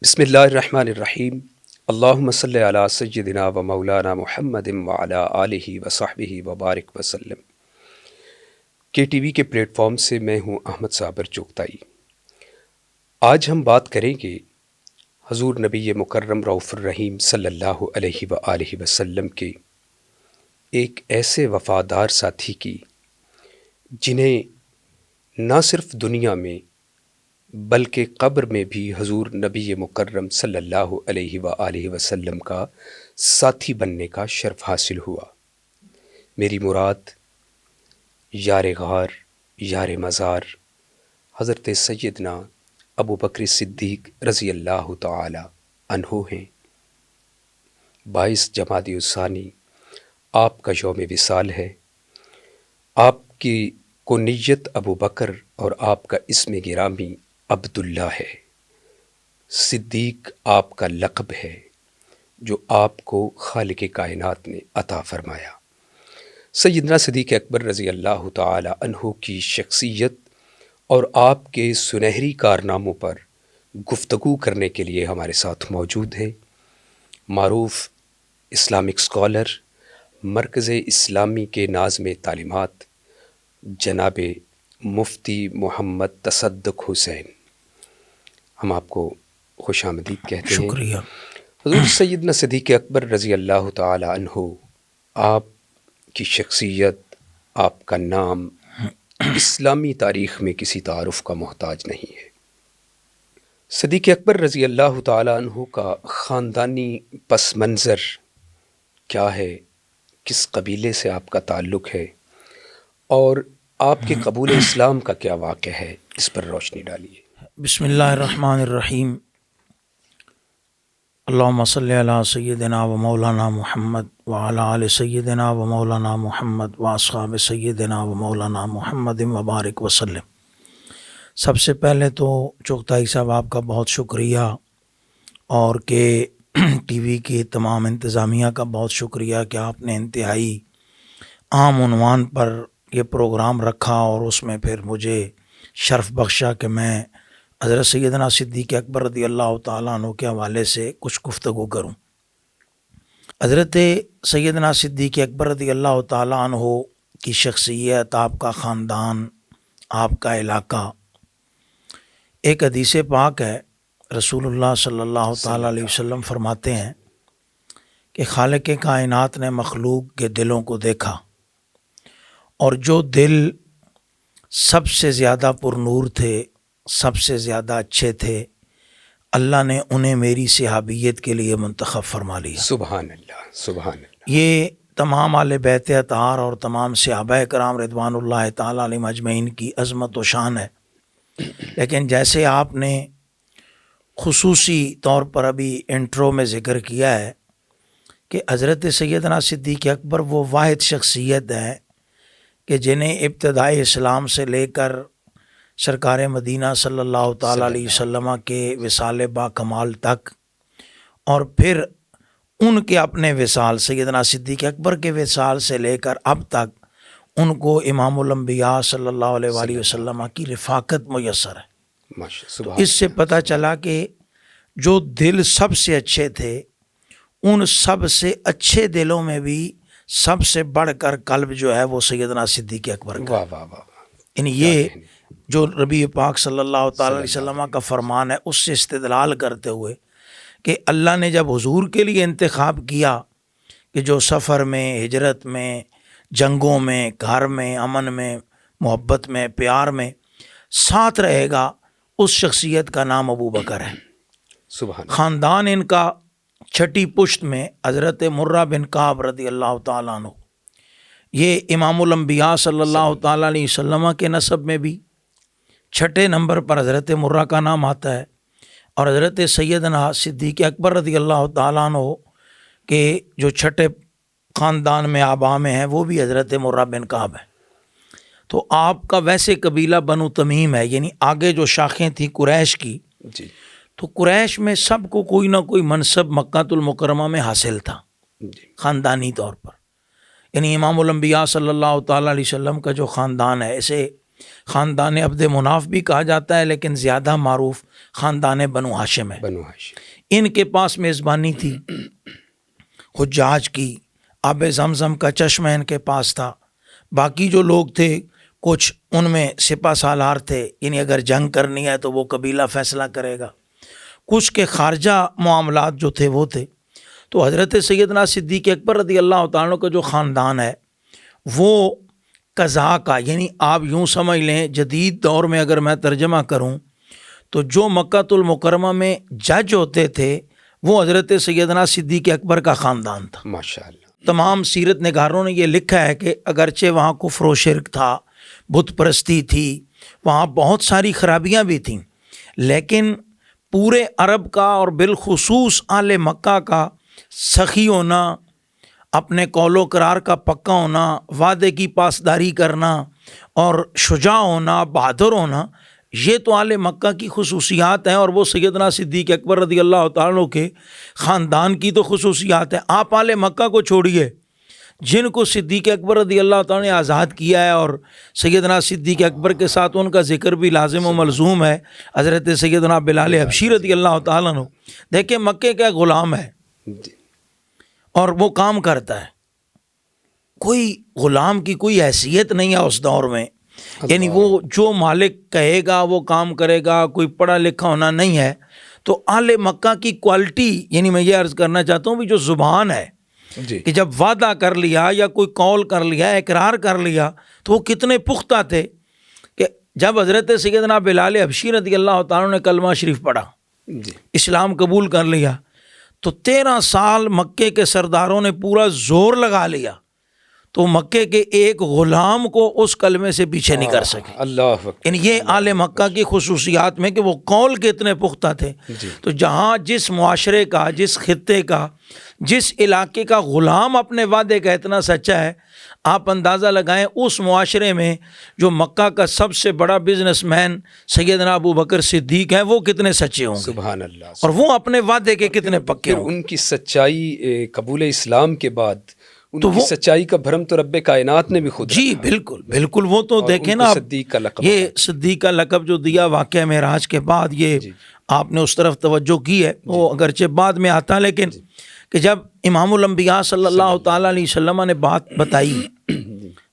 بسم اللہ الرحمن الرحیم۔ اللہم صلی علی سیدنا و مولانا محمد وعلی آلہ وصحبہ وبارک وسلم۔ کے ٹی وی کے پلیٹ فارم سے میں ہوں احمد صابر چغتائی۔ آج ہم بات کریں گے حضور نبی مکرم رؤوف الرحیم صلی اللہ علیہ وآلہ وسلم کے ایک ایسے وفادار ساتھی کی جنہیں نہ صرف دنیا میں بلکہ قبر میں بھی حضور نبی مکرم صلی اللہ علیہ وآلہ وسلم کا ساتھی بننے کا شرف حاصل ہوا۔ میری مراد یار غار یار مزار حضرت سیدنا ابو بکر صدیق رضی اللہ تعالی عنہ ہیں۔ 22 جمادی الثانی آپ کا یوم وصال ہے۔ آپ کی کنیت ابو بکر اور آپ کا اسم گرامی عبداللہ ہے۔ صدیق آپ کا لقب ہے جو آپ کو خالق کائنات نے عطا فرمایا۔ سیدنا صدیق اکبر رضی اللہ تعالی عنہ کی شخصیت اور آپ کے سنہری کارناموں پر گفتگو کرنے کے لیے ہمارے ساتھ موجود ہیں معروف اسلامک اسکالر، مرکز اسلامی کے ناظم تعلیمات جناب مفتی محمد تصدق حسین۔ ہم آپ کو خوش آمدید کہتے ہیں۔ شکریہ۔ حضور سیدنا صدیق اکبر رضی اللہ تعالی عنہ، آپ کی شخصیت، آپ کا نام اسلامی تاریخ میں کسی تعارف کا محتاج نہیں ہے۔ صدیق اکبر رضی اللہ تعالی عنہ کا خاندانی پس منظر کیا ہے، کس قبیلے سے آپ کا تعلق ہے، اور آپ کے قبول اسلام کا کیا واقعہ ہے، اس پر روشنی ڈالیے۔ بسم اللہ الرحمن الرحیم۔ اللہم صلی علی سیدنا و مولانا محمد وعلی آل سیدنا و مولانا محمد و اصحاب سیدنا و مولانا محمد وبارک وسلم۔ سب سے پہلے تو چغتائی صاحب آپ کا بہت شکریہ، اور کہ ٹی وی کی تمام انتظامیہ کا بہت شکریہ کہ آپ نے انتہائی عام عنوان پر یہ پروگرام رکھا اور اس میں پھر مجھے شرف بخشا کہ میں حضرت سیدنا صدیق اکبر رضی اللہ تعالیٰ عنہ کے حوالے سے کچھ گفتگو کروں۔ حضرت سیدنا صدیق اکبر رضی اللہ تعالیٰ عنہ کی شخصیت، آپ کا خاندان، آپ کا علاقہ، ایک حدیث پاک ہے، رسول اللہ صلی اللہ تعالیٰ علیہ وسلم فرماتے ہیں کہ خالق کائنات نے مخلوق کے دلوں کو دیکھا، اور جو دل سب سے زیادہ پر نور تھے، سب سے زیادہ اچھے تھے، اللہ نے انہیں میری صحابیت کے لیے منتخب فرما لیا۔ سبحان اللہ، سبحان اللہ۔ یہ تمام اہل بیت اطہار اور تمام صحابہ کرام رضوان اللہ تعالیٰ علیہم اجمعین کی عظمت و شان ہے۔ لیکن جیسے آپ نے خصوصی طور پر ابھی انٹرو میں ذکر کیا ہے کہ حضرت سیدنا صدیق اکبر وہ واحد شخصیت ہے کہ جنہیں ابتدائی اسلام سے لے کر سرکار مدینہ صلی اللہ تعالیٰ علیہ وسلم کے وصال با کمال تک، اور پھر ان کے اپنے وصال سیدنا صدیق اکبر کے وصال سے لے کر اب تک ان کو امام الانبیاء صلی اللہ علیہ وآلہ وسلم کی رفاقت میسر ہے۔ تو اس سے پتہ چلا کہ جو دل سب سے اچھے تھے، ان سب سے اچھے دلوں میں بھی سب سے بڑھ کر قلب جو ہے وہ سیدنا صدیق اکبر کا۔ واہ واہ واہ۔ یعنی یہ جو ربی پاک صلی اللہ تعالی علیہ وسلم کا فرمان ہے، اس سے استدلال کرتے ہوئے کہ اللہ نے جب حضور کے لیے انتخاب کیا کہ جو سفر میں، ہجرت میں، جنگوں میں، گھر میں، امن میں، محبت میں، پیار میں ساتھ رہے گا، اس شخصیت کا نام ابو بکر ہے۔ سبحان۔ خاندان ان کا چھٹی پشت میں حضرت مرہ بن کعب رضی اللہ تعالیٰ عنہ، یہ امام الانبیاء صلی اللہ تعالیٰ علیہ وسلم کے نسب میں بھی چھٹے نمبر پر حضرت مرہ کا نام آتا ہے، اور حضرت سیدنا صدیق اکبر رضی اللہ تعالیٰ عنہ کے جو چھٹے خاندان میں آبا میں ہیں وہ بھی حضرت مرہ بن کعب ہے۔ تو آپ کا ویسے قبیلہ بنو تمیم ہے، یعنی آگے جو شاخیں تھیں قریش کی، جی۔ تو قریش میں سب کو کوئی نہ کوئی منصب مکہ المکرمہ میں حاصل تھا جی۔ خاندانی طور پر۔ یعنی امام الانبیاء صلی اللہ تعالیٰ علیہ وسلم کا جو خاندان ہے، اسے خاندان عبد مناف بھی کہا جاتا ہے، لیکن زیادہ معروف خاندان بنو ہاشم ہے۔ بنو ہاشم، ان کے پاس میزبانی تھی حجاج کی، آب زمزم کا چشمہ ان کے پاس تھا۔ باقی جو لوگ تھے کچھ ان میں سپہ سالار تھے، یعنی اگر جنگ کرنی ہے تو وہ قبیلہ فیصلہ کرے گا، کچھ کے خارجہ معاملات جو تھے وہ تھے۔ تو حضرت سیدنا صدیق اکبر رضی اللہ تعالیٰ عنہ کا جو خاندان ہے وہ قضاء کا، یعنی آپ یوں سمجھ لیں جدید دور میں اگر میں ترجمہ کروں تو جو مکہ المکرمہ میں جج ہوتے تھے وہ حضرت سیدنا صدیق اکبر کا خاندان تھا۔ ماشاء اللہ۔ تمام سیرت نگاروں نے یہ لکھا ہے کہ اگرچہ وہاں کفر و شرک تھا، بت پرستی تھی، وہاں بہت ساری خرابیاں بھی تھیں، لیکن پورے عرب کا اور بالخصوص اہل مکہ کا سخی ہونا، اپنے قول و قرار کا پکا ہونا، وعدے کی پاسداری کرنا اور شجاع ہونا، بہادر ہونا، یہ تو اہل مکہ کی خصوصیات ہیں، اور وہ سیدنا صدیق اکبر رضی اللہ تعالیٰ عنہ کے خاندان کی تو خصوصیات ہیں۔ آپ اہل مکہ کو چھوڑیے، جن کو صدیق اکبر رضی اللہ تعالیٰ نے آزاد کیا ہے، اور سیدنا صدیق اکبر کے ساتھ ان کا ذکر بھی لازم و ملزوم ہے، حضرت سیدنا بلال حبشی رضی اللہ تعالیٰ عنہ۔ دیکھیں مکے کا غلام ہے اور وہ کام کرتا ہے، کوئی غلام کی کوئی حیثیت نہیں ہے اس دور میں، یعنی وہ جو مالک کہے گا وہ کام کرے گا، کوئی پڑھا لکھا ہونا نہیں ہے۔ تو اہل مکہ کی کوالٹی، یعنی میں یہ عرض کرنا چاہتا ہوں بھی جو زبان ہے کہ جب وعدہ کر لیا یا کوئی قول کر لیا، اقرار کر لیا، تو وہ کتنے پختہ تھے کہ جب حضرت سیدنا بلال حبشی رضی اللہ تعالیٰ نے کلمہ شریف پڑھا، اسلام قبول کر لیا، تو 13 سال مکے کے سرداروں نے پورا زور لگا لیا، تو مکے کے ایک غلام کو اس کلمے سے پیچھے نہیں کر سکے۔ اللہ اکبر۔ یعنی یہ اہل مکہ کی خصوصیات میں کہ وہ قول کے اتنے پختہ تھے۔ تو جہاں جس معاشرے کا، جس خطے کا، جس علاقے کا غلام اپنے وعدے کا اتنا سچا ہے، آپ اندازہ لگائیں اس معاشرے میں جو مکہ کا سب سے بڑا بزنس مین سیدنا ابو بکر صدیق ہیں، وہ کتنے سچے ہوں گے، سبحان اللہ۔ اور وہ اپنے وعدے کے کتنے پکے ہوں گے۔ ان کی سچائی قبول اسلام کے بعد ان کی سچائی کا بھرم تو رب کائنات نے بھی خود جی بالکل بالکل، وہ تو دیکھیں نا، صدیق کا لقب، یہ صدیق کا لقب جو دیا واقعہ معراج کے بعد، یہ آپ نے اس طرف توجہ کی ہے، وہ اگرچہ بعد میں آتا، لیکن کہ جب امام الانبیاء صلی اللہ تعالیٰ علیہ وسلم نے بات بتائی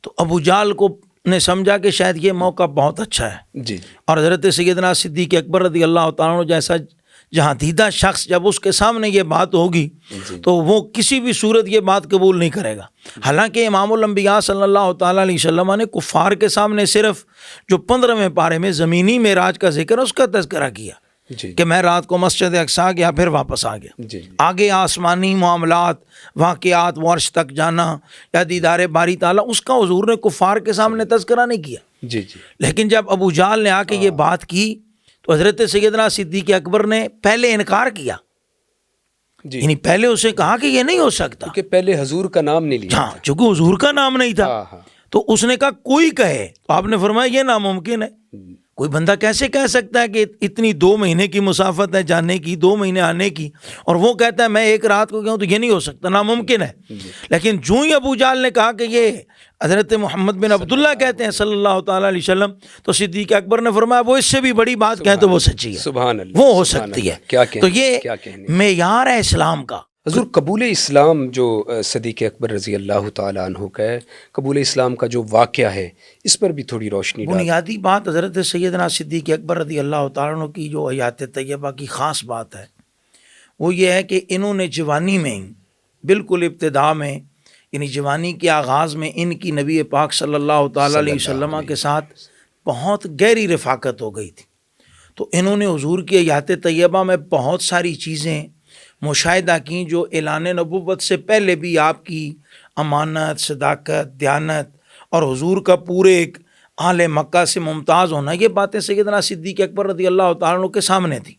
تو ابو جہل کو نے سمجھا کہ شاید یہ موقع بہت اچھا ہے، اور حضرت سیدنا صدیق اکبر رضی اللہ تعالیٰ عنہ جیسا جہاں دیدہ شخص جب اس کے سامنے یہ بات ہوگی تو وہ کسی بھی صورت یہ بات قبول نہیں کرے گا۔ حالانکہ امام الانبیاء صلی اللہ تعالیٰ علیہ وسلم نے کفار کے سامنے صرف جو 15ویں پارے میں زمینی معراج کا ذکر ہے اس کا تذکرہ کیا کہ میں رات کو مسجد اقصیٰ گیا پھر واپس آ گیا۔ آگے آسمانی معاملات، واقعات، وہ عرش تک جانا یا دیدار باری تعالیٰ، اس کا حضور نے کفار کے سامنے تذکرہ نہیں کیا۔ لیکن جب ابو جہل نے آ کے یہ بات کی تو حضرت سیدنا صدیق اکبر نے پہلے انکار کیا، یعنی پہلے اسے کہا کہ یہ نہیں ہو سکتا، کہ پہلے حضور کا نام نہیں لیا، ہاں چونکہ حضور کا نام نہیں تھا، تو اس نے کہا کوئی کہے، تو آپ نے فرمایا یہ ناممکن ہے، کوئی بندہ کیسے کہہ سکتا ہے کہ اتنی 2 مہینے کی مسافت ہے جانے کی، 2 مہینے آنے کی، اور وہ کہتا ہے میں ایک رات کو گیا ہوں، تو یہ نہیں ہو سکتا، ناممکن ہے۔ لیکن جو ہی ابو جہل نے کہا کہ یہ حضرت محمد بن عبداللہ کہتے ہیں صلی اللہ تعالیٰ علیہ وسلم، تو صدیق اکبر نے فرمایا وہ اس سے بھی بڑی بات کہیں تو وہ سچی ہے، سبحان اللہ، وہ ہو سکتی ہے۔ تو یہ معیار ہے اسلام کا۔ حضور قبول اسلام جو صدیق اکبر رضی اللہ تعالیٰ عنہ کا ہے، قبول اسلام کا جو واقعہ ہے، اس پر بھی تھوڑی روشنی ڈال۔ بنیادی بات حضرت سیدنا صدیق اکبر رضی اللہ تعالیٰ عنہ کی جو حیات طیبہ کی خاص بات ہے وہ یہ ہے کہ انہوں نے جوانی میں بالکل ابتدا میں، یعنی جوانی کے آغاز میں ان کی نبی پاک صلی اللہ تعالیٰ علیہ وسلم کے ساتھ بہت گہری رفاقت ہو گئی تھی، تو انہوں نے حضور کی حیات طیبہ میں بہت ساری چیزیں مشاہدہ کی جو اعلان نبوت سے پہلے بھی آپ کی امانت، صداقت، دیانت اور حضور کا پورے ایک اہل مکہ سے ممتاز ہونا، یہ باتیں سیدنا صدیق اکبر رضی اللہ تعالیٰ عنہ کے سامنے تھی۔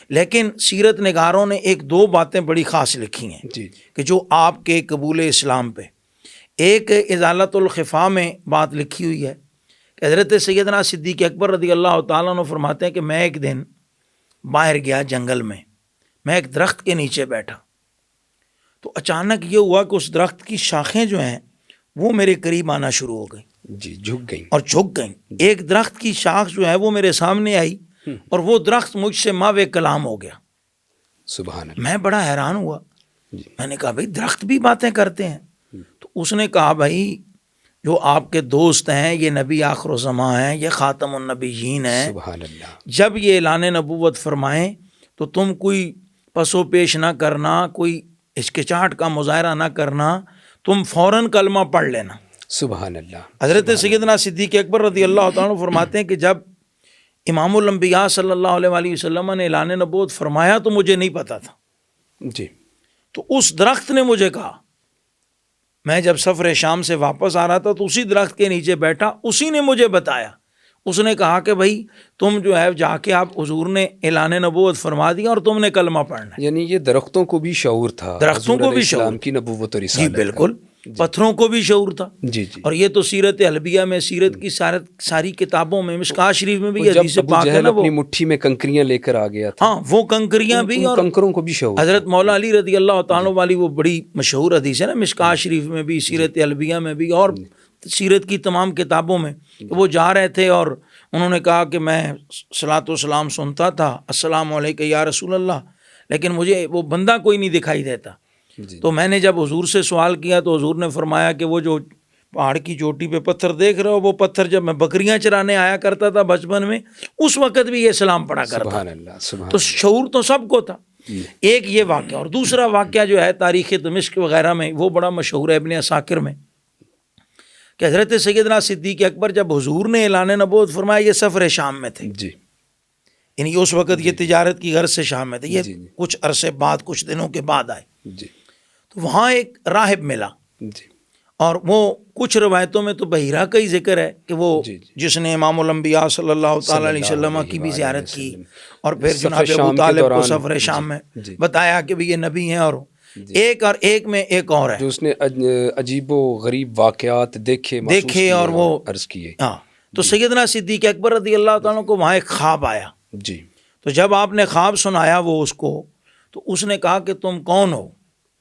لیکن سیرت نگاروں نے 1-2 باتیں بڑی خاص لکھی ہیں کہ جو آپ کے قبول اسلام پہ، ایک ازالت الخفا میں بات لکھی ہوئی ہے کہ حضرت سیدنا صدیق اکبر رضی اللہ تعالیٰ عنہ فرماتے ہیں کہ میں ایک دن باہر گیا جنگل میں ایک درخت کے نیچے بیٹھا، تو اچانک یہ ہوا کہ اس درخت کی شاخیں جو ہیں وہ میرے قریب آنا شروع ہو گئی، جی جھک گئیں اور جھک گئیں. ایک درخت کی شاخ جو ہے وہ میرے سامنے آئی اور وہ درخت مجھ سے ماوے کلام ہو گیا. سبحان اللہ. میں بڑا حیران ہوا. جی. میں نے کہا بھائی درخت بھی باتیں کرتے ہیں؟ تو اس نے کہا بھائی جو آپ کے دوست ہیں یہ نبی آخر الزماں ہیں، یہ خاتم النبیین ہیں. سبحان اللہ. جب یہ اعلان نبوت فرمائیں تو تم کوئی پس و پیش نہ کرنا، کوئی ہچکچاہٹ کا مظاہرہ نہ کرنا، تم فوراً کلمہ پڑھ لینا. سبحان اللہ. حضرت سیدنا صدیق اکبر رضی اللہ تعالیٰ عنہ فرماتے ہیں کہ جب امام الانبیاء صلی اللہ علیہ وآلہ وسلم نے اعلان نبوت فرمایا تو مجھے نہیں پتا تھا. جی. تو اس درخت نے مجھے کہا، میں جب سفر شام سے واپس آ رہا تھا تو اسی درخت کے نیچے بیٹھا، اسی نے مجھے بتایا. اس نے کہا کہ بھائی تم جو ہے جا کے آپ حضور نے اعلان نبوت فرما دیا اور تم نے کلمہ پڑھنا ہے. یعنی یہ درختوں کو بھی شعور تھا، درختوں کو بھی شعور اسلام کی نبوت اور جی رسالت. بالکل. پتھروں کو بھی شعور تھا. جی جی. اور یہ تو سیرت حلبیہ میں، سیرت کی ساری کتابوں میں، مشکاۃ شریف میں بھی جب حدیث ابو پاک ہے جہل نا، وہ اپنی مٹھی میں کنکریاں لے کر آ گیا تھا، ہاں وہ کنکریاں بھی، ان اور کنکروں کو بھی شعور. حضرت مولا علی رضی اللہ تعالیٰ والی وہ بڑی مشہور حدیث ہے نا، مشکاۃ شریف میں بھی، سیرت حلبیہ میں بھی، اور سیرت کی تمام کتابوں میں. کہ وہ جا رہے تھے اور انہوں نے کہا کہ میں صلاۃ و سلام سنتا تھا، السلام علیکم یا رسول اللہ، لیکن مجھے وہ بندہ کوئی نہیں دکھائی دیتا. جی. تو میں نے جب حضور سے سوال کیا تو حضور نے فرمایا کہ وہ جو پہاڑ کی چوٹی پہ پتھر دیکھ رہے ہو، وہ پتھر جب میں بکریاں چرانے آیا کرتا تھا بچپن میں، اس وقت بھی یہ سلام پڑھا کرتا. سبحان اللہ. سبحان تو شعور تو سب کو تھا. ایک یہ واقعہ، اور دوسرا واقعہ جو ہے تاریخ دمشق وغیرہ میں وہ بڑا مشہور ہے ابن عساکر میں، کہ حضرت سیدنا صدیق اکبر جب حضور نے اعلان نبوت فرمایا، یہ سفر شام میں تھے. جی. یعنی اس وقت یہ تجارت کی غرض سے شام میں تھے. یہ جی. کچھ عرصے بعد، کچھ دنوں کے بعد آئے. جی. تو وہاں ایک راہب ملا، جی. اور وہ کچھ روایتوں میں تو بحیرہ کا ہی ذکر ہے کہ وہ جس نے امام الانبیاء صلی اللہ تعالیٰ علیہ وسلم کی بھی زیارت کی، اور پھر جناب ابو طالب کو سفر شام میں بتایا کہ بھی یہ نبی ہیں. اور ایک میں ایک اور ہے جو اس نے عجیب و غریب واقعات دیکھے اور وہ عرض کیے. ہاں. تو سیدنا صدیق اکبر رضی اللہ تعالیٰ کو وہاں ایک خواب آیا. جی. تو جب آپ نے خواب سنایا وہ اس کو، تو اس نے کہا کہ تم کون ہو،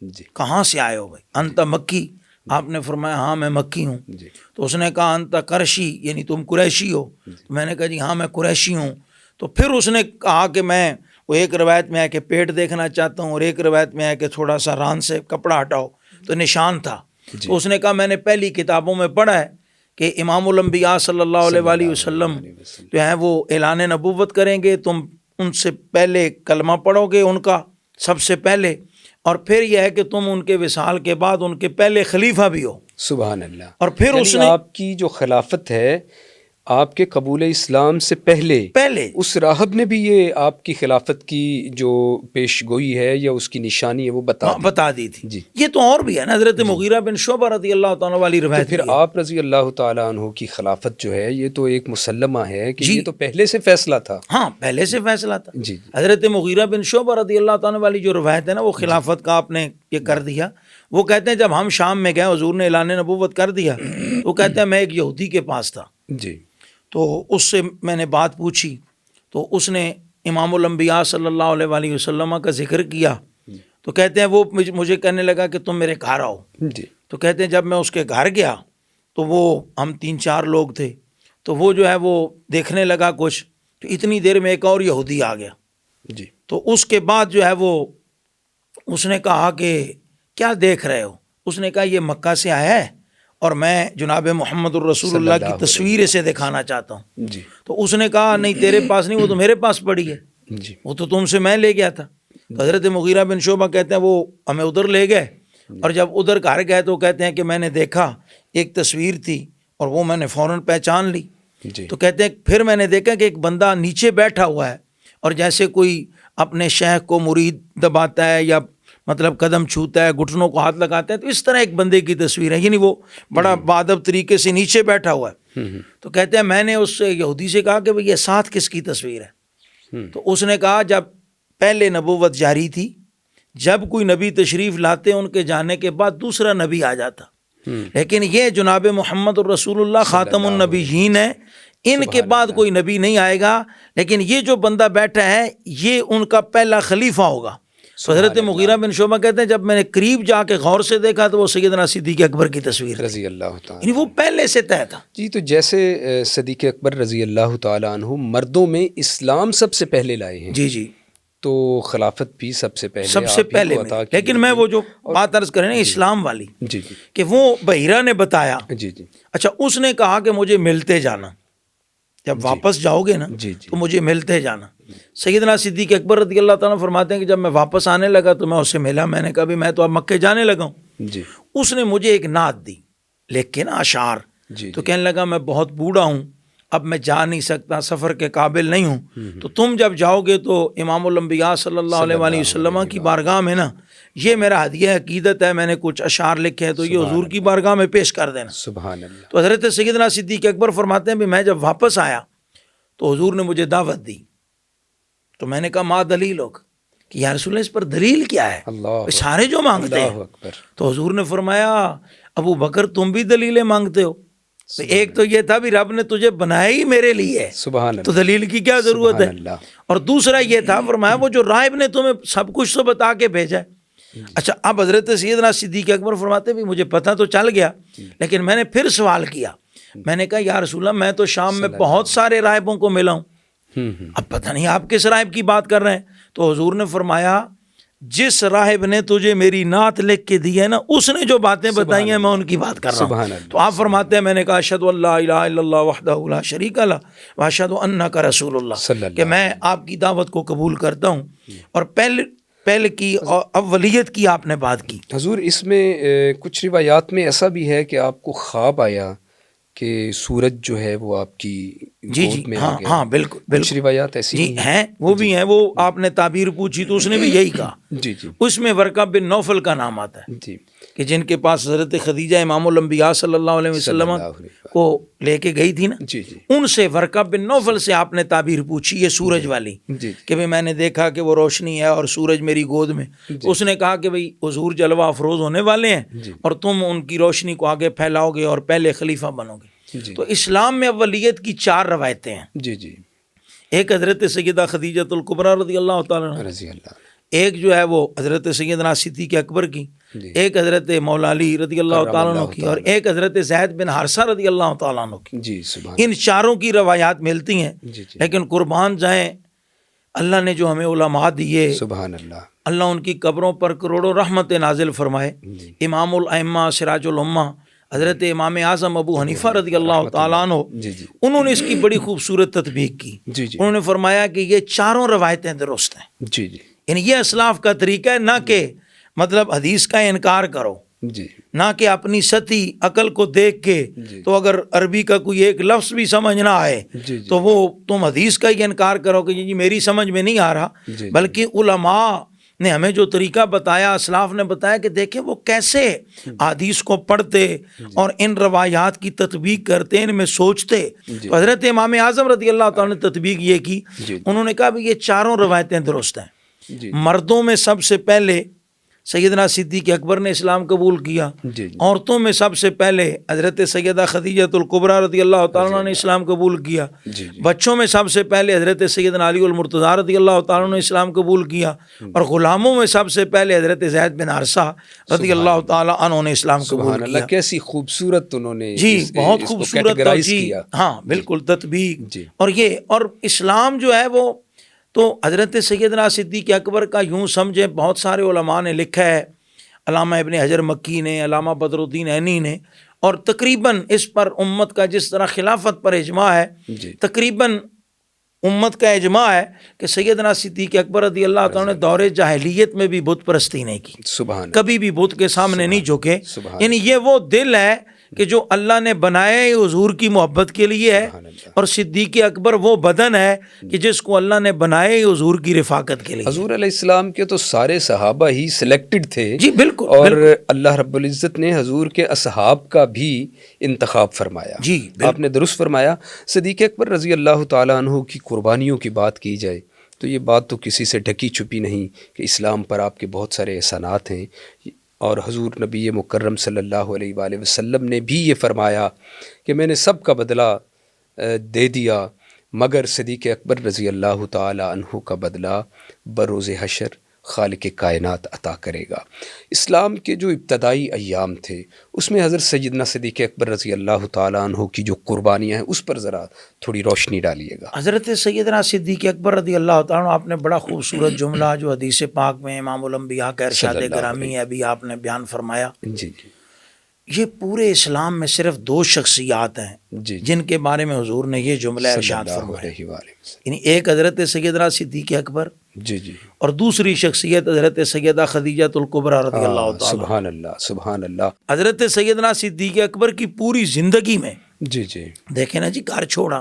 جی. کہاں سے آئے ہو بھائی؟ انت مکی. آپ نے فرمایا ہاں میں مکی ہوں. جی. تو اس نے کہا انت قرشی، یعنی تم قریشی ہو. تو میں نے کہا جی ہاں میں قریشی ہوں. تو پھر اس نے کہا کہ میں، وہ ایک روایت میں ہے کہ پیٹ دیکھنا چاہتا ہوں، اور ایک روایت میں ہے کہ تھوڑا سا ران سے کپڑا ہٹاؤ. تو نشان تھا. تو اس نے کہا میں نے پہلی کتابوں میں پڑھا ہے کہ امام الانبیاء صلی اللہ علیہ وآلہ وسلم جو ہیں وہ اعلان نبوت کریں گے، تم ان سے پہلے کلمہ پڑھو گے ان کا سب سے پہلے، اور پھر یہ ہے کہ تم ان کے وصال کے بعد ان کے پہلے خلیفہ بھی ہو. سبحان اللہ. اور پھر اس نے آپ کی جو خلافت ہے، آپ کے قبول اسلام سے پہلے اس راہب نے بھی یہ آپ کی خلافت کی جو پیش گوئی ہے یا اس کی نشانی ہے وہ بتا دی تھی. جی. یہ تو اور بھی ہے نا، حضرت مغیرہ بن شعبہ رضی اللہ تعالیٰ والی روایت. پھر آپ رضی اللہ تعالیٰ عنہ کی خلافت جو ہے یہ تو ایک مسلمہ ہے کہ یہ تو پہلے سے فیصلہ تھا. ہاں پہلے سے فیصلہ تھا. جی. حضرت مغیرہ بن شعبہ رضی اللہ تعالیٰ والی جو روایت ہے نا، وہ خلافت کا آپ نے یہ کر دیا. وہ کہتے ہیں جب ہم شام میں گئے، حضور نے اعلان نبوت کر دیا. وہ کہتے ہیں میں ایک یہودی کے پاس تھا. جی. تو اس سے میں نے بات پوچھی تو اس نے امام الانبیاء صلی اللہ علیہ وآلہ وسلم کا ذکر کیا. تو کہتے ہیں وہ مجھے کہنے لگا کہ تم میرے گھر آؤ. جی. تو کہتے ہیں جب میں اس کے گھر گیا تو وہ ہم 3-4 لوگ تھے. تو وہ جو ہے وہ دیکھنے لگا کچھ. تو اتنی دیر میں ایک اور یہودی آ گیا. جی. تو اس کے بعد جو ہے وہ اس نے کہا کہ کیا دیکھ رہے ہو؟ اس نے کہا یہ مکہ سے آیا ہے اور میں جناب محمد الرسول اللہ کی تصویر اسے دکھانا چاہتا ہوں. جی. تو اس نے کہا نہیں تیرے پاس نہیں، وہ تو میرے پاس پڑی ہے. جی. وہ تو تم سے میں لے گیا تھا. تو حضرت مغیرہ بن شعبہ کہتے ہیں وہ ہمیں ادھر لے گئے، اور جب ادھر گھر گئے تو کہتے ہیں کہ میں نے دیکھا ایک تصویر تھی اور وہ میں نے فوراً پہچان لی. جی. تو کہتے ہیں پھر میں نے دیکھا کہ ایک بندہ نیچے بیٹھا ہوا ہے، اور جیسے کوئی اپنے شیخ کو مرید دباتا ہے یا مطلب قدم چھوتا ہے، گھٹنوں کو ہاتھ لگاتا ہے، تو اس طرح ایک بندے کی تصویر ہے. یعنی وہ بڑا بادب طریقے سے نیچے بیٹھا ہوا ہے. تو کہتے ہیں میں نے اس سے یہودی سے کہا کہ یہ ساتھ کس کی تصویر ہے؟ تو اس نے کہا جب پہلے نبوت جاری تھی، جب کوئی نبی تشریف لاتے ان کے جانے کے بعد دوسرا نبی آ جاتا، لیکن یہ جناب محمد الرسول اللہ خاتم النبیین ہے، ان کے بعد کوئی نبی نہیں آئے گا، لیکن یہ جو بندہ بیٹھا ہے یہ ان کا پہلا خلیفہ ہوگا. تو حضرت مغیرہ بن شعبہ کہتے ہیں جب میں نے قریب جا کے غور سے دیکھا تو وہ سیدنا صدیق اکبر کی تصویر تھی، رضی اللہ تعالیٰ، یعنی وہ پہلے سے طے تھا۔ جی تو جیسے صدیق اکبر رضی اللہ تعالیٰ عنہ مردوں میں اسلام سب سے پہلے لائے ہیں، جی جی، تو خلافت بھی سب سے پہلے سب سے آپ ہی پہلے کو میں، عطا کی لیکن میں وہ جو بات عرض کریں نا اسلام والی، جی جی کہ وہ بحیرہ نے بتایا، جی جی اچھا اس نے کہا کہ مجھے ملتے جانا، جب واپس جاؤ گے نا جی جی تو مجھے ملتے جانا۔ سیدنا صدیق اکبر رضی اللہ تعالیٰ فرماتے ہیں کہ جب میں واپس آنے لگا تو میں اس سے ملا، میں نے کہا بھی میں تو اب مکے جانے لگا ہوں۔ جی اس نے مجھے ایک نعت دی لیکن اشعار، جی تو کہنے لگا میں بہت بوڑھا ہوں، اب میں جا نہیں سکتا، سفر کے قابل نہیں ہوں، تو تم جب جاؤ گے تو امام الانبیاء صلی اللہ علیہ وآلہ وسلم کی بارگاہ میں نا یہ میرا ہدیہ عقیدت ہے، میں نے کچھ اشعار لکھے ہیں تو یہ حضور کی بارگاہ میں پیش کر دینا۔ سبحان اللہ، تو حضرت سیدنا صدیق اکبر فرماتے ہیں بھی میں جب واپس آیا تو حضور نے مجھے دعوت دی، تو میں نے کہا ما دلیلک، کہ یا رسول اللہ اس پر دلیل کیا ہے، اللہ سارے جو مانگتے اللہ ہیں۔ اکبر، تو حضور نے فرمایا ابو بکر تم بھی دلیلیں مانگتے ہو، تو ایک تو یہ تھا بھی رب نے تجھے بنایا ہی میرے لیے ہے، سبحان تو اللہ، دلیل کی کیا ضرورت ہے، سبحان اللہ، اور دوسرا یہ تھا فرمایا وہ جو راہب نے تمہیں سب کچھ تو بتا کے بھیجا ہے۔ اچھا اب حضرت سیدنا صدیق اکبر فرماتے بھی مجھے پتہ تو چل گیا، لیکن میں نے پھر سوال کیا، میں نے کہا یا رسول اللہ میں تو شام میں بہت سارے راہبوں کو ملا ہوں، اب پتہ نہیں آپ کس راہب کی بات کر رہے ہیں۔ تو حضور نے فرمایا جس راہب نے تجھے میری نعت لکھ کے دی ہے نا اس نے جو باتیں بتائی ہیں میں ان کی بات کر رہا سبحان ہوں۔ اللہ، تو آپ فرماتے ہیں میں نے کہا اشہد ان لا الہ الا اللہ وحدہ لا شریک لہ واشہد انک رسول صلی اللہ، اللہ کہ میں آپ کی دعوت کو قبول کرتا ہوں، اور پہلے کی اولیت کی آپ نے بات کی۔ حضور اس میں کچھ روایات میں ایسا بھی ہے کہ آپ کو خواب آیا کہ سورج جو ہے وہ آپ کی جی گود جی میں آ ہاں گیا، ہاں بالکل کچھ بالکل روایات ایسی جی بھی ہیں، وہ بھی ہیں، وہ آپ نے تعبیر پوچھی تو اس نے بھی یہی کہا۔ جی جی اس میں ورقہ بن نوفل کا نام آتا ہے جی کہ جن کے پاس حضرت خدیجہ امام الانبیاء صلی اللہ علیہ وسلم اللہ علیہ وسلم، کو لے کے گئی تھی نا، جی جی ان سے ورقہ بن نوفل سے آپ نے تعبیر پوچھی یہ سورج والی، جی کہ بھئی میں نے دیکھا کہ وہ روشنی ہے اور سورج میری گود میں، تو اس نے کہا کہ بھئی حضور جلوہ افروز ہونے والے ہیں جی اور تم ان کی روشنی کو آگے پھیلاؤ گے اور پہلے خلیفہ بنو گے۔ جی تو اسلام میں اولیت کی 4 روایتیں ہیں، جی جی ایک حضرت سیدہ خدیجۃ الکبریٰ رضی اللہ تعالیٰ عنہ، رضی اللہ، ایک جو ہے وہ حضرت سیدنا صدیق اکبر کی، جی ایک حضرت مولا علی رضی اللہ کرم تعالیٰ عنہ اللہ کی، اور ایک حضرت زید بن حارثہ رضی اللہ تعالیٰ عنہ کی۔ جی سبحان ان چاروں کی روایات ملتی ہیں، جی جی لیکن قربان جائیں اللہ نے جو ہمیں علماء دیے، سبحان اللہ، اللہ ان کی قبروں پر کروڑوں رحمت نازل فرمائے۔ جی امام الائمہ سراج الامہ حضرت امام اعظم ابو حنیفہ رضی اللہ تعالیٰ عنہ، جی جی انہوں نے اس کی بڑی خوبصورت تطبیق کی۔ جی جی انہوں نے فرمایا کہ یہ چاروں روایتیں درست ہیں، جی جی یعنی یہ اسلاف کا طریقہ ہے، نہ کہ مطلب حدیث کا انکار کرو، جی نہ کہ اپنی سطحی عقل کو دیکھ کے جی تو اگر عربی کا کوئی ایک لفظ بھی سمجھ نہ آئے جی جی تو وہ تم حدیث کا ہی انکار کرو کہ جی میری سمجھ میں نہیں آ رہا، جی بلکہ علماء نے ہمیں جو طریقہ بتایا، اسلاف نے بتایا کہ دیکھیں وہ کیسے حدیث کو پڑھتے اور ان روایات کی تطبیق کرتے، ان میں سوچتے۔ تو حضرت امام اعظم رضی اللہ تعالیٰ نے تطبیق یہ کی، جی انہوں نے کہا بھی یہ چاروں روایتیں درست ہیں۔ جی مردوں میں سب سے پہلے سیدنا صدیق اکبر نے اسلام قبول کیا، جی عورتوں میں سب سے پہلے حضرت سیدہ خدیجۃ الکبریٰ رضی اللہ تعالیٰ عنہ نے اسلام قبول کیا، جی جی بچوں میں سب سے پہلے حضرت سیدنا علی المرتضیٰ رضی اللہ تعالیٰ عنہ نے اسلام قبول کیا، اور غلاموں میں سب سے پہلے حضرت زید بن حارثہ رضی اللہ تعالیٰ عنہ نے اسلام قبول سبحان کیا۔ اللہ، کیسی خوبصورت انہوں نے جی بہت اس کو خوبصورت، categorize جی کیا۔ ہاں بالکل تطبیق، جی اور یہ اور اسلام جو ہے وہ تو حضرت سیدنا صدیق اکبر کا یوں سمجھے، بہت سارے علماء نے لکھا ہے، علامہ ابن حجر مکی نے، علامہ بدر الدین عینی نے، اور تقریباً اس پر امت کا جس طرح خلافت پر اجماع ہے، جی تقریباً امت کا اجماع ہے کہ سیدنا صدیق اکبر رضی اللہ تعالیٰ نے دور جاہلیت میں بھی بت پرستی نہیں کی، سبحان کبھی بھی بت کے سامنے نہیں جھکے، سبحان یعنی یہ وہ دل ہے کہ جو اللہ نے بنایا یہ حضور کی محبت کے لیے ہے، سبحان اللہ۔ اور صدیق اکبر وہ بدن ہے کہ جس کو اللہ نے بنایا یہ حضور کی رفاقت کے لیے۔ حضور علیہ السلام کے تو سارے صحابہ ہی سلیکٹڈ تھے، جی بالکل، اور بالکل اللہ رب العزت نے حضور کے اصحاب کا بھی انتخاب فرمایا۔ جی آپ نے درست فرمایا۔ صدیق اکبر رضی اللہ تعالیٰ عنہ کی قربانیوں کی بات کی جائے تو یہ بات تو کسی سے ڈھکی چھپی نہیں کہ اسلام پر آپ کے بہت سارے احسانات ہیں، اور حضور نبی مکرم صلی اللہ علیہ وآلہ وسلم نے بھی یہ فرمایا کہ میں نے سب کا بدلہ دے دیا مگر صدیق اکبر رضی اللہ تعالی عنہ کا بدلہ بروز حشر خالق کائنات عطا کرے گا۔ اسلام کے جو ابتدائی ایام تھے اس میں حضرت سیدنا صدیق اکبر رضی اللہ تعالیٰ عنہ کی جو قربانیاں ہیں اس پر ذرا تھوڑی روشنی ڈالیے گا۔ حضرت سیدنا صدیق اکبر رضی اللہ تعالیٰ عنہ، آپ نے بڑا خوبصورت جملہ جو حدیث پاک میں امام الانبیاء کا ارشاد گرامی ہے ابھی آپ نے بیان فرمایا، جی جی، یہ پورے اسلام میں صرف دو شخصیات ہیں جی جن کے بارے میں حضور نے یہ جملہ ارشاد فرمایا، یعنی ایک حضرت سیدنا صدیق اکبر جی جی، اور دوسری شخصیت حضرت سیدہ خدیجہ الکبریٰ رضی اللہ تعالیٰ۔ سبحان اللہ سبحان اللہ۔ حضرت سیدنا صدیق اکبر کی پوری زندگی میں جی جی، دیکھیں نا جی، گھر چھوڑا،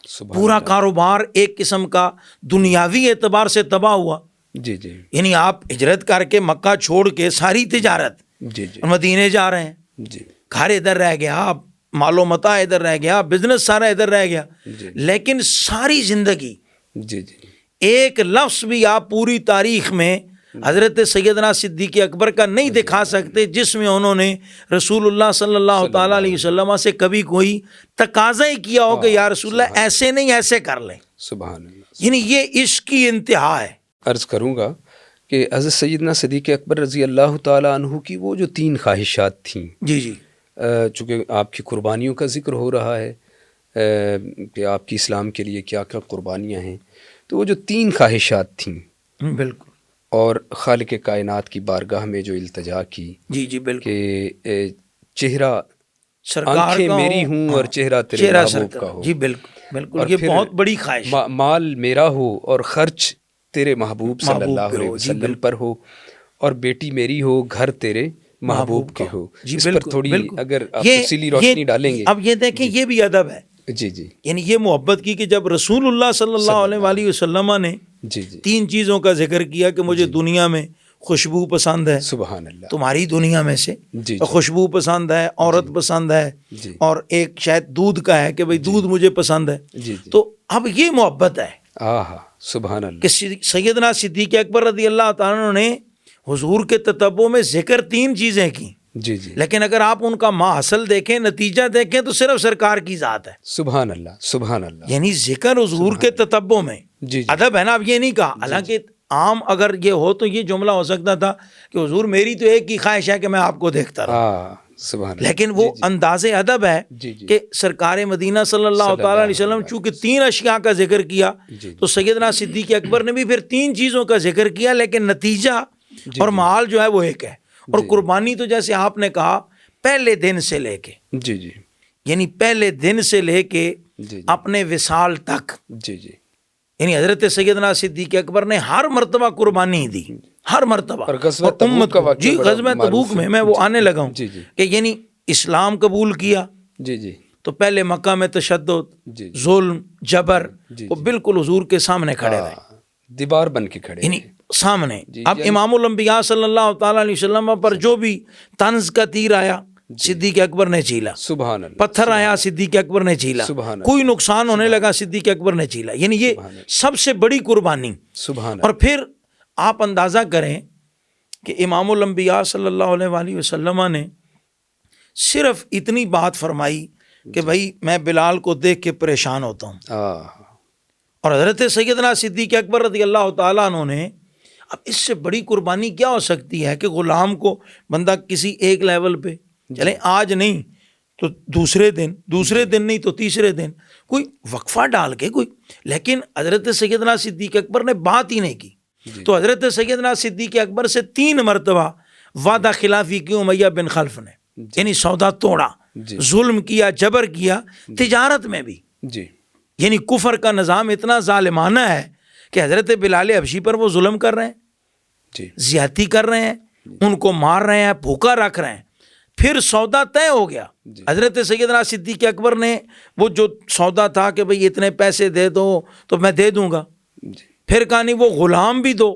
سبحان پورا اللہ۔ کاروبار ایک قسم کا دنیاوی اعتبار سے تباہ ہوا، جی جی یعنی آپ ہجرت کر کے مکہ چھوڑ کے ساری تجارت جی جی مدینے جا رہے ہیں، جی گھر ادھر رہ گیا، مال و متاع ادھر رہ گیا، بزنس سارا ادھر رہ گیا، جی لیکن ساری زندگی جی جی، ایک لفظ بھی آپ پوری تاریخ میں حضرت سیدنا صدیق اکبر کا نہیں دکھا سکتے جس میں انہوں نے رسول اللہ صلی اللہ تعالیٰ علیہ وسلم سے کبھی کوئی تقاضا ہی کیا ہو کہ یا رسول اللہ ایسے نہیں ایسے کر لیں، سبحان اللہ۔ یعنی یہ عشق کی انتہا ہے۔ عرض کروں گا کہ حضرت سیدنا صدیق اکبر رضی اللہ تعالیٰ عنہ کی وہ جو 3 خواہشات تھیں، جی جی، چونکہ آپ کی قربانیوں کا ذکر ہو رہا ہے کہ آپ کی اسلام کے لیے کیا کیا قربانیاں ہیں، تو وہ جو 3 خواہشات تھیں بالکل، اور خالق کائنات کی بارگاہ میں جو التجا کی جی جی بالکل، کہ چہرہ سرکار آنکھیں کا میری ہو، ہوں اور چہرہ تیرے چہرہ محبوب سرکار کا ہو، جی بالکل بالکل، اور یہ پھر بہت بڑی خواہش ہے، مال میرا ہو اور خرچ تیرے محبوب صلی محبوب اللہ پہ علیہ ہو، جی وسلم پر ہو، اور بیٹی میری ہو، گھر تیرے محبوب کے ہو۔ جی اس پر بالکل تھوڑی بالکل، اگر آپ یہ تفصیلی روشنی ڈالیں گے۔ اب یہ دیکھیں یہ بھی ادب ہے، جی جی یعنی یہ محبت کی کہ جب رسول اللہ صلی اللہ علیہ وآلہ وسلم نے جی جی، 3 چیزوں کا ذکر کیا کہ مجھے دنیا میں خوشبو پسند ہے، سبحان اللہ، تمہاری دنیا میں سے جی جی خوشبو پسند ہے، عورت پسند ہے، جی اور ایک شاید دودھ کا ہے کہ بھئی دودھ مجھے پسند ہے، جی جی، تو اب یہ محبت ہے آہا سبحان اللہ، کہ سیدنا صدیق اکبر رضی اللہ تعالیٰ عنہ نے حضور کے تتبع میں ذکر 3 چیزیں کی، جی جی، لیکن اگر آپ ان کا ماحصل دیکھیں، نتیجہ دیکھیں تو صرف سرکار کی ذات ہے، سبحان اللہ سبحان اللہ، یعنی ذکر حضور کے تتبع میں جی جی، ادب ہے نا۔ اب یہ نہیں کہا، حالانکہ عام اگر یہ ہو تو یہ جملہ ہو سکتا تھا کہ حضور میری تو ایک ہی خواہش ہے کہ میں آپ کو دیکھتا رہوں، سبحان اللہ، لیکن وہ انداز ادب ہے جی جی، کہ سرکار مدینہ صلی اللہ تعالیٰ علیہ وسلم چونکہ 3 اشیاء کا ذکر کیا جی تو سیدنا صدیق اکبر نے بھی پھر 3 چیزوں کا ذکر کیا، لیکن نتیجہ اور محال جو ہے وہ ایک ہے۔ اور قربانی تو جیسے آپ نے کہا پہلے دن سے لے کے، جی جی یعنی پہلے دن سے لے کے جی اپنے وصال تک، جی جی، یعنی حضرت سیدنا صدیق اکبر نے ہر مرتبہ قربانی دی، ہر مرتبہ، اور غزوہ اور تبوک امت کا کو، واقعہ جی بڑا غزوہ معروف تبوک ہے۔ میں وہ آنے لگا ہوں جی جی کہ یعنی اسلام قبول کیا جی جی تو پہلے مکہ میں تشدد، جی ظلم، جبر، جی وہ بالکل حضور کے سامنے کھڑے رہے، دیوار بن کے کھڑے یعنی ہیں۔ سامنے۔ جی، اب امام الانبیاء صلی اللہ تعالیٰ علیہ وسلم پر جو بھی طنز کا تیر آیا صدیق اکبر نے جھیلا، سبحان اللہ، پتھر آیا صدیق اکبر نے جھیلا، سبحان اللہ، کوئی نقصان ہونے لگا صدیق اکبر نے جھیلا، یعنی یہ سب سے بڑی قربانی۔ سبحان اور اللہ، پھر آپ اندازہ کریں کہ امام الانبیاء صلی اللہ علیہ وآلہ وسلم نے صرف اتنی بات فرمائی کہ بھائی میں بلال کو دیکھ کے پریشان ہوتا ہوں، اور حضرت سیدنا صدیق اکبر رضی اللہ تعالیٰ عنہ نے، اب اس سے بڑی قربانی کیا ہو سکتی ہے کہ غلام کو بندہ کسی ایک لیول پہ چلیں، آج نہیں تو دوسرے دن نہیں تو تیسرے دن کوئی وقفہ ڈال کے کوئی، لیکن حضرت سیدنا صدیق اکبر نے بات ہی نہیں کی، تو حضرت سیدنا صدیق اکبر سے 3 مرتبہ وعدہ خلافی کی امیہ بن خلف نے، یعنی سودا توڑا، ظلم کیا، جبر کیا، تجارت میں بھی، جی یعنی کفر کا نظام اتنا ظالمانہ ہے کہ حضرت بلال حبشی پر وہ ظلم کر رہے ہیں، جی زیادتی کر رہے ہیں، ان کو مار رہے ہیں، بھوکا رکھ رہے ہیں۔ پھر سودا طے ہو گیا، حضرت سیدنا صدیق اکبر نے وہ جو سودا تھا کہ بھئی اتنے پیسے دے دو تو میں دے دوں گا، جی، پھر کہا نہیں وہ غلام بھی دو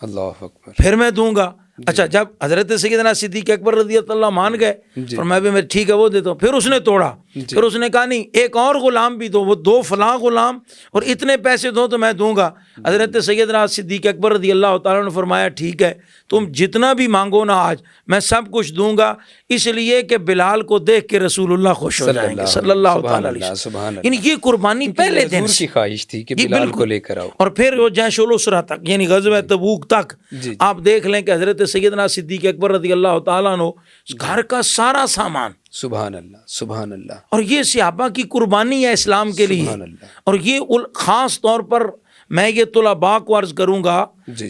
اللہ اکبر، پھر میں دوں گا۔ اچھا، جب حضرت سیدنا صدیق اکبر رضی اللہ مان گئے فرمایا بھی میں ٹھیک ہے وہ دیتا ہوں، پھر اس نے توڑا پھر اس نے کہا نہیں ایک اور غلام بھی دو، وہ 2 فلاں غلام اور اتنے پیسے دو تو میں دوں گا۔ حضرت سیدنا صدیق اکبر رضی اللہ تعالیٰ نے فرمایا ٹھیک ہے تم جتنا بھی مانگو نا آج میں سب کچھ دوں گا، اس لیے کہ بلال کو دیکھ کے رسول اللہ خوش ہو جائیں گے صلی اللہ تعالیٰ علیہ وسلم۔ یعنی یہ قربانی پہلے دن کی خواہش تھی کہ بلال کو لے کر آؤ، اور پھر وہ جیش الاسرہ تک یعنی غزوہ تبوک تک آپ دیکھ لیں کہ حضرت سیدنا صدیق اکبر رضی اللہ تعالیٰ عنہ گھر کا سارا سامان، سبحان اللہ سبحان اللہ، اور یہ صحابہ کی قربانی ہے اسلام کے لیے۔ اور یہ خاص طور پر میں یہ طلباء کو عرض کروں گا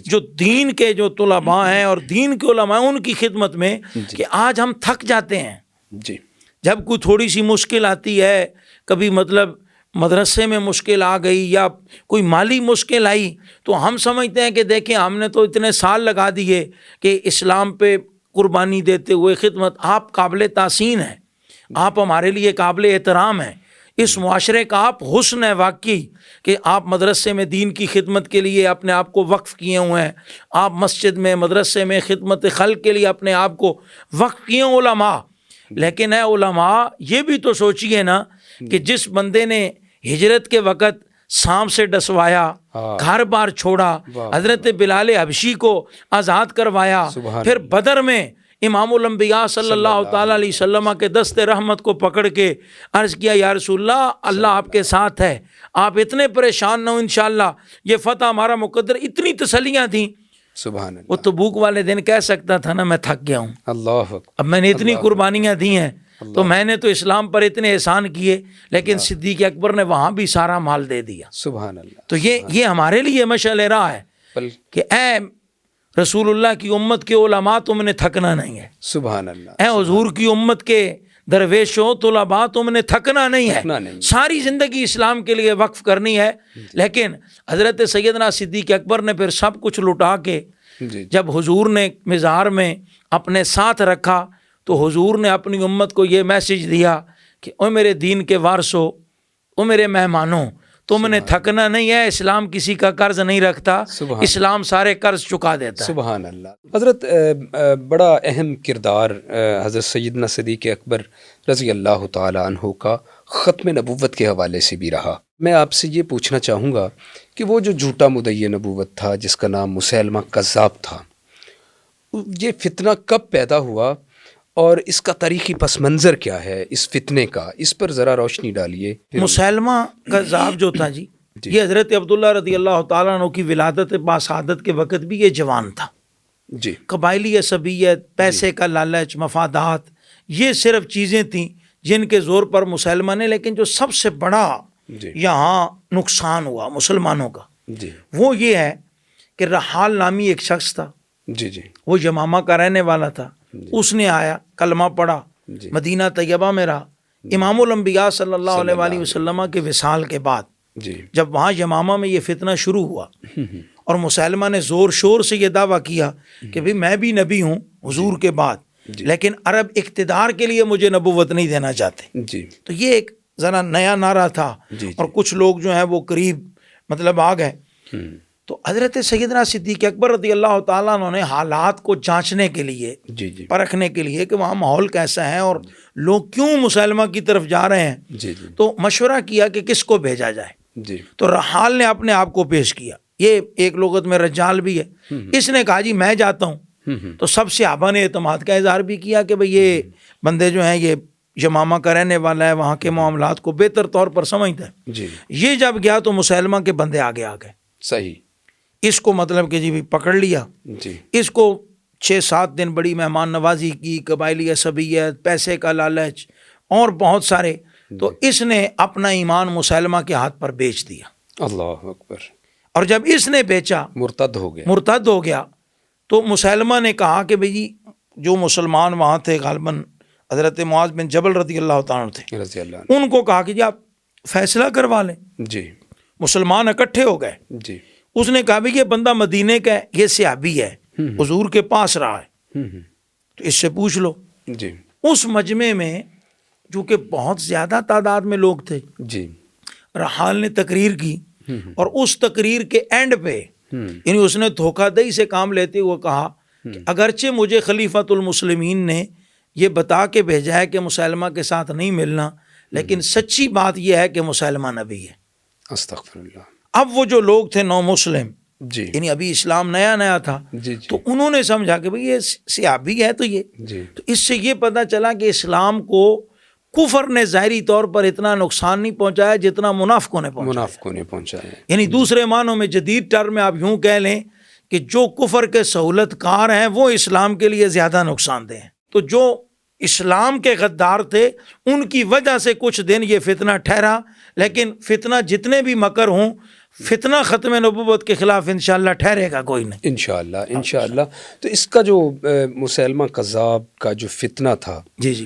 جو دین کے جو طلباء ہیں اور دین کے علماء ان کی خدمت میں کہ آج ہم تھک جاتے ہیں جب کوئی تھوڑی سی مشکل آتی ہے، کبھی مطلب مدرسے میں مشکل آ گئی یا کوئی مالی مشکل آئی تو ہم سمجھتے ہیں کہ دیکھیں ہم نے تو اتنے سال لگا دیے کہ اسلام پہ قربانی دیتے ہوئے خدمت۔ آپ قابل تحسین ہیں، آپ ہمارے لیے قابل احترام ہیں، اس معاشرے کا آپ حسن ہے واقعی کہ آپ مدرسے میں دین کی خدمت کے لیے اپنے آپ کو وقف کیے ہوئے ہیں، آپ مسجد میں مدرسے میں خدمت خلق کے لیے اپنے آپ کو وقف کیے ہیں علماء۔ لیکن اے علماء یہ بھی تو سوچئے نا کہ جس بندے نے ہجرت کے وقت سانپ سے ڈسوایا، گھر بار چھوڑا، حضرت بلال حبشی کو آزاد کروایا، پھر بدر میں امام الانبیاء صلی اللہ تعالیٰ علیہ وسلم کے دست رحمت کو پکڑ کے عرض کیا یا رسول اللہ اللہ آپ کے ساتھ ہے، آپ اتنے پریشان نہ ہو انشاءاللہ یہ فتح ہمارا مقدر۔ اتنی تسلیاں تھیں۔ سبحان اللہ۔ وہ تبوک والے دن کہہ سکتا تھا نا میں تھک گیا ہوں، اللہ اب میں نے اتنی قربانیاں دی ہیں تو میں نے تو اسلام پر اتنے احسان کیے، لیکن صدیق اکبر نے وہاں بھی سارا مال دے دیا۔ سبحان اللہ۔ تو یہ ہمارے لیے مشعل راہ ہے کہ اے رسول اللہ کی امت کے علماء تم نے تھکنا نہیں ہے، سبحان اللہ۔ اے حضور کی امت کے درویشوں طلباء تم نے تھکنا نہیں ہے، ساری زندگی اسلام کے لیے وقف کرنی ہے۔ لیکن حضرت سیدنا صدیق اکبر نے پھر سب کچھ لٹا کے جب حضور نے مزار میں اپنے ساتھ رکھا تو حضور نے اپنی امت کو یہ میسج دیا کہ اے میرے دین کے وارثو، اے میرے مہمانوں، تم نے تھکنا نہیں ہے، اسلام کسی کا قرض نہیں رکھتا، اسلام سارے قرض چکا دیتا ہے۔ سبحان اللہ۔ حضرت بڑا اہم کردار حضرت سیدنا صدیق اکبر رضی اللہ تعالی عنہ کا ختم نبوت کے حوالے سے بھی رہا۔ میں آپ سے یہ پوچھنا چاہوں گا کہ وہ جو جھوٹا مدعی نبوت تھا جس کا نام مسیلمہ کذاب تھا، یہ فتنہ کب پیدا ہوا اور اس کا تاریخی پس منظر کیا ہے اس فتنے کا؟ اس پر ذرا روشنی ڈالیے۔ مسیلمہ کذاب جو تھا یہ حضرت عبداللہ رضی اللہ تعالیٰ عنہ کی ولادت باسعادت کے وقت بھی یہ جوان تھا۔ قبائلی عصبیت، پیسے کا لالچ، مفادات، یہ صرف چیزیں تھیں جن کے زور پر مسلمہ نے، لیکن جو سب سے بڑا یہاں نقصان ہوا مسلمانوں کا وہ یہ ہے کہ رحال نامی ایک شخص تھا، وہ یمامہ کا رہنے والا تھا، اس نے آیا کلمہ پڑھا، مدینہ طیبہ میں رہا۔ امام الانبیاء صلی اللہ علیہ وآلہ وسلم کے وصال کے بعد جب وہاں یمامہ میں یہ فتنہ شروع ہوا اور مسلمہ نے زور شور سے یہ دعویٰ کیا کہ بھی میں بھی نبی ہوں حضور کے بعد، لیکن عرب اقتدار کے لیے مجھے نبوت نہیں دینا چاہتے، تو یہ ایک ذرا نیا نعرہ تھا اور کچھ لوگ جو ہیں وہ قریب مطلب آ گئے۔ تو حضرت سیدنا صدیق اکبر رضی اللہ تعالیٰ عنہ نے حالات کو جانچنے کے لیے، پرکھنے کے لیے کہ وہاں ماحول کیسا ہے اور لوگ کیوں مسلمہ کی طرف جا رہے ہیں، تو مشورہ کیا کہ کس کو بھیجا جائے۔ تو رحال نے اپنے آپ کو پیش کیا، یہ ایک لغت میں رجال بھی ہے، اس نے کہا جی میں جاتا ہوں۔ تو سب صحابہ نے اعتماد کا اظہار بھی کیا کہ بھئی یہ بندے جو ہیں یہ یمامہ کا رہنے والا ہے، وہاں کے معاملات کو بہتر طور پر سمجھتا ہے۔ یہ جب گیا تو مسلمہ کے بندے آگے آ گئے، صحیح، اس کو مطلب کہ جی بھی پکڑ لیا، اس کو 6-7 دن بڑی مہمان نوازی کی، قبائلی عصبیت، پیسے کا لالچ اور بہت سارے، تو اس نے اپنا ایمان مسلمہ کے ہاتھ پر بیچ دیا۔ اللہ اکبر۔ اور جب اس نے بیچا، مرتد ہو گیا تو مسلمہ نے کہا کہ بھئی جو مسلمان وہاں تھے غالباً حضرت معاذ بن جبل رضی اللہ تعالیٰ عنہ تھے، ان کو کہا کہ جی آپ فیصلہ کروا لیں۔ مسلمان اکٹھے ہو گئے، اس نے کہا بھی یہ بندہ مدینے کا ہے، یہ صحابی ہے، حضور کے پاس رہا ہے، تو اس سے پوچھ لو۔ اس مجمع میں جو کہ بہت زیادہ تعداد میں لوگ تھے، رحال نے تقریر کی اور اس تقریر کے اینڈ پہ یعنی اس نے دھوکہ دہی سے کام لیتے ہوئے کہا کہ اگرچہ مجھے خلیفۃ المسلمین نے یہ بتا کے بھیجا ہے کہ مسلمہ کے ساتھ نہیں ملنا، لیکن سچی بات یہ ہے کہ مسلمہ نبی ہے۔ استغفر اللہ۔ اب وہ جو لوگ تھے نو مسلم، جی یعنی ابھی اسلام نیا نیا تھا، جی تو انہوں نے سمجھا کہ بھئی یہ صحابی ہے، تو جی اس سے یہ پتہ چلا کہ اسلام کو کفر نے ظاہری طور پر اتنا نقصان نہیں پہنچایا جتنا منافقوں نے پہنچایا۔ منافقوں نے پہنچایا۔ یعنی دوسرے معنوں میں جدید ٹرم میں آپ یوں کہہ لیں کہ جو کفر کے سہولت کار ہیں وہ اسلام کے لیے زیادہ نقصان دہ ہیں۔ تو جو اسلام کے غدار تھے ان کی وجہ سے کچھ دن یہ فتنہ ٹھہرا، لیکن فتنہ جتنے بھی مکر ہوں، فتنہ ختم نبوت کے خلاف انشاءاللہ ٹھہرے گا کوئی نہیں، انشاءاللہ۔ تو اس کا جو مسیلمہ کذاب کا جو فتنہ تھا، جی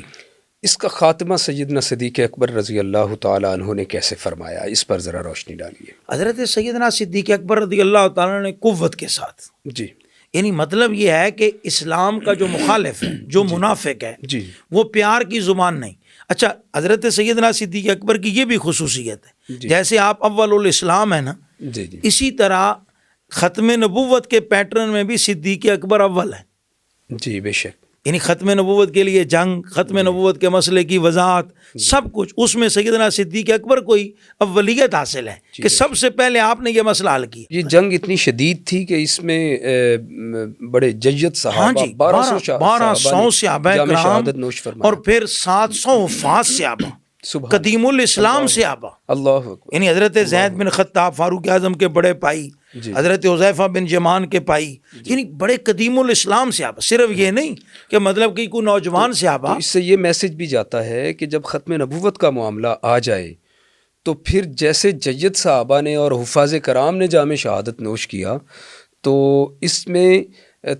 اس کا خاتمہ سیدنا صدیق اکبر رضی اللہ تعالیٰ عنہ نے کیسے فرمایا، اس پر ذرا روشنی ڈالیے۔ حضرت سیدنا صدیق اکبر رضی اللہ تعالیٰ نے قوت کے ساتھ، جی یعنی مطلب یہ ہے کہ اسلام کا جو مخالف ہے، جو منافق ہے، جی وہ پیار کی زبان نہیں۔ اچھا، حضرت سیدنا صدیق اکبر کی یہ بھی خصوصیت ہے، جیسے آپ اول الاسلام ہے نا، جی جی اسی طرح ختم نبوت کے پیٹرن میں بھی صدیق اکبر اول ہے۔ جی بے شک۔ یعنی ختم نبوت کے لیے جنگ، ختم نبوت کے مسئلے کی وضاحت، سب کچھ اس میں سیدنا صدیق اکبر کو ہی اولیت حاصل ہے کہ سب سے پہلے آپ نے یہ مسئلہ حل کیا۔ یہ جنگ اتنی شدید تھی کہ اس میں بڑے جید صحابہ، 1200 صحابہ جام کرام شہادت نوش فرمایا، اور پھر 700 وفات صحابہ، قدیم الاسلام صحابہ، اللہ اکبر۔ یعنی حضرت زید بن خطاب فاروق اعظم کے بڑے بھائی، حضرت حذیفہ بن یمان کے بھائی، یعنی بڑے قدیم الاسلام صحابہ۔ صرف یہ نہیں کہ مطلب کہ کوئی نوجوان صحابہ، تو اس سے یہ میسج بھی جاتا ہے کہ جب ختم نبوت کا معاملہ آ جائے تو پھر جیسے جید صحابہ نے اور حفاظ کرام نے جام شہادت نوش کیا، تو اس میں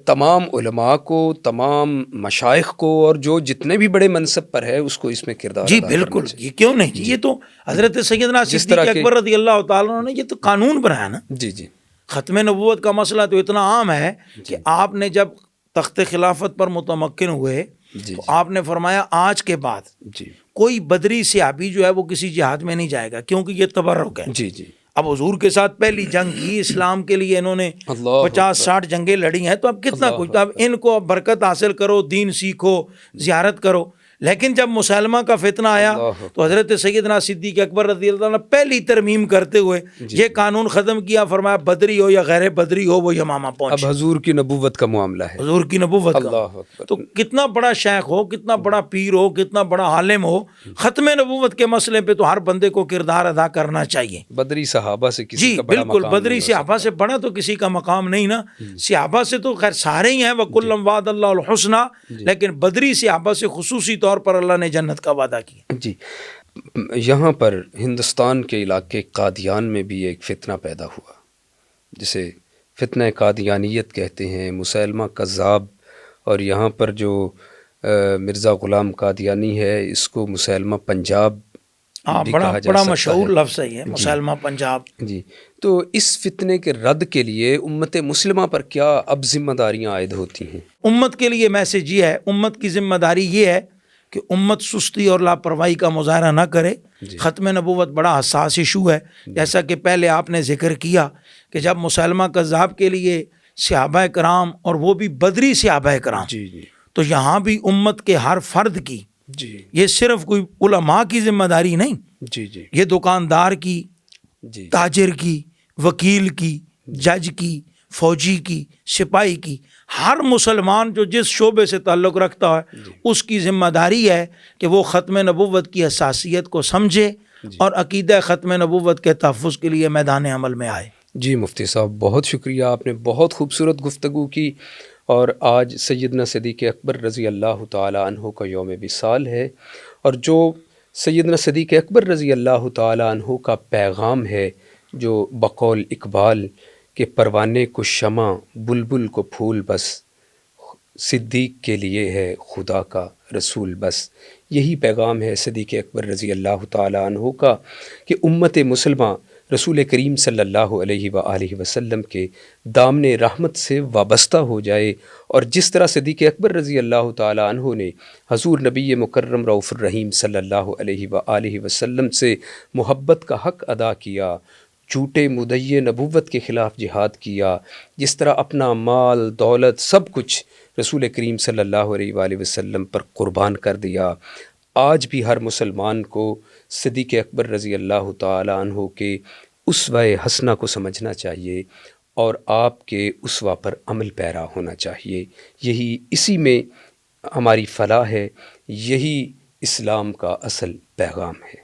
تمام علماء کو، تمام مشائخ کو، اور جو جتنے بھی بڑے منصب پر ہے اس کو اس میں کردار جی ادا کرنا بالکل، چاہیے۔ یہ کیوں نہیں، یہ تو حضرت سیدنا صدیق اکبر رضی اللہ تعالیٰ عنہ نے یہ تو قانون بنایا نا۔ جی جی ختم نبوت کا مسئلہ تو اتنا عام ہے کہ آپ نے جب تخت خلافت پر متمکن ہوئے تو آپ نے فرمایا آج کے بعد جی کوئی بدری صحابی جو ہے وہ کسی جہاد میں نہیں جائے گا، کیونکہ یہ تبرک ہے۔ جی جی اب حضور کے ساتھ پہلی جنگ کی، اسلام کے لیے انہوں نے 50-60 جنگیں لڑی ہیں، تو اب کتنا کچھ، تو اب ان کو برکت حاصل کرو، دین سیکھو، زیارت کرو۔ لیکن جب مسلمہ کا فتنہ آیا تو حضرت سیدنا صدیق اکبر رضی اللہ عنہ پہلی ترمیم کرتے ہوئے یہ قانون ختم کیا، فرمایا بدری ہو یا غیر بدری ہو وہ یمامہ پہنچے۔ اب حضور کی نبوت کا معاملہ ہے، حضور کی نبوت کا، اللہ اکبر۔ تو کتنا بڑا شیخ ہو، کتنا بڑا پیر ہو، کتنا بڑا عالم ہو، ختم نبوت کے مسئلے پہ تو ہر بندے کو کردار ادا کرنا چاہیے۔ بدری صحابہ سے کسی جی کا بڑا بالکل، مقام بدری صحابہ سے بڑا تو کسی کا مقام نہیں نا۔ صحابہ سے تو خیر سارے ہی ہیں، وَكُلًّا وَعَدَ اللَّهُ الْحُسْنَىٰ، لیکن بدری صحابہ سے خصوصی طور پر اللہ نے جنت کا وعدہ کیا۔ جی یہاں پر ہندوستان کے علاقے قادیان میں بھی ایک فتنہ پیدا ہوا، جسے فتنہ قادیانیت کہتے ہیں، مسیلمہ کذاب، اور یہاں پر جو مرزا غلام قادیانی ہے اس کو مسیلمہ پنجاب بھی کہا جا بڑا سکتا مشہور ہے۔ لفظ ہے یہ، مسلمہ پنجاب۔ جی، تو اس فتنے کے رد کے لیے امت مسلمہ پر کیا اب ذمہ داریاں عائد ہوتی ہیں؟ امت کے لیے میسج یہ ہے، امت کی ذمہ داری یہ ہے کہ امت سستی اور لاپرواہی کا مظاہرہ نہ کرے۔ ختم نبوت بڑا حساس ایشو ہے، جیسا کہ پہلے آپ نے ذکر کیا کہ جب مسلمہ کذاب کے لیے صحابہ کرام، اور وہ بھی بدری صحابہ کرام، جی جی تو یہاں بھی امت کے ہر فرد کی، جی یہ صرف کوئی علماء کی ذمہ داری نہیں، جی جی یہ دکاندار کی، جی تاجر کی، وکیل کی، جج کی، فوجی کی، سپاہی کی، ہر مسلمان جو جس شعبے سے تعلق رکھتا ہے اس کی ذمہ داری ہے کہ وہ ختم نبوت کی حساسیت کو سمجھے اور عقیدہ ختم نبوت کے تحفظ کے لیے میدان عمل میں آئے۔ جی مفتی صاحب بہت شکریہ، آپ نے بہت خوبصورت گفتگو کی، اور آج سیدنا صدیق اکبر رضی اللہ تعالی عنہ کا یوم وصال ہے، اور جو سیدنا صدیق اکبر رضی اللہ تعالی عنہ کا پیغام ہے، جو بقول اقبال کہ پروانے کو شمع بلبل کو پھول بس، صدیق کے لیے ہے خدا کا رسول بس، یہی پیغام ہے صدیق اکبر رضی اللہ تعالی عنہ کا کہ امت مسلمہ رسول کریم صلی اللہ علیہ وآلہ وسلم کے دامن رحمت سے وابستہ ہو جائے، اور جس طرح صدیق اکبر رضی اللہ تعالی عنہ نے حضور نبی مکرم رؤوف الرحیم صلی اللہ علیہ وآلہ وسلم سے محبت کا حق ادا کیا، جھوٹے مدعی نبوت کے خلاف جہاد کیا، جس طرح اپنا مال دولت سب کچھ رسول کریم صلی اللہ علیہ وآلہ وسلم پر قربان کر دیا، آج بھی ہر مسلمان کو صدیق اکبر رضی اللہ تعالی عنہ کے اسوہ حسنہ کو سمجھنا چاہیے اور آپ کے اسوہ پر عمل پیرا ہونا چاہیے۔ اسی میں ہماری فلاح ہے، یہی اسلام کا اصل پیغام ہے۔